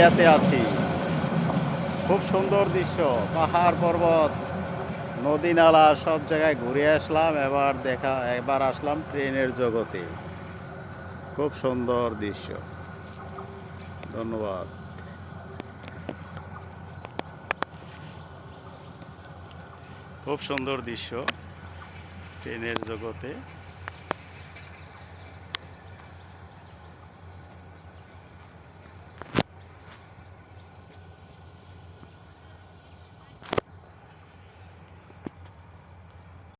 এরিয়াতে আছি। খুব সুন্দর দৃশ্য, পাহাড় পর্বত, নদী নালা সব জায়গায় ঘুরে আসলাম। এবার আসলাম ট্রেনের জগতে। খুব সুন্দর দৃশ্য। ধন্যবাদ। খুব সুন্দর দৃশ্য ট্রেনের জগতে।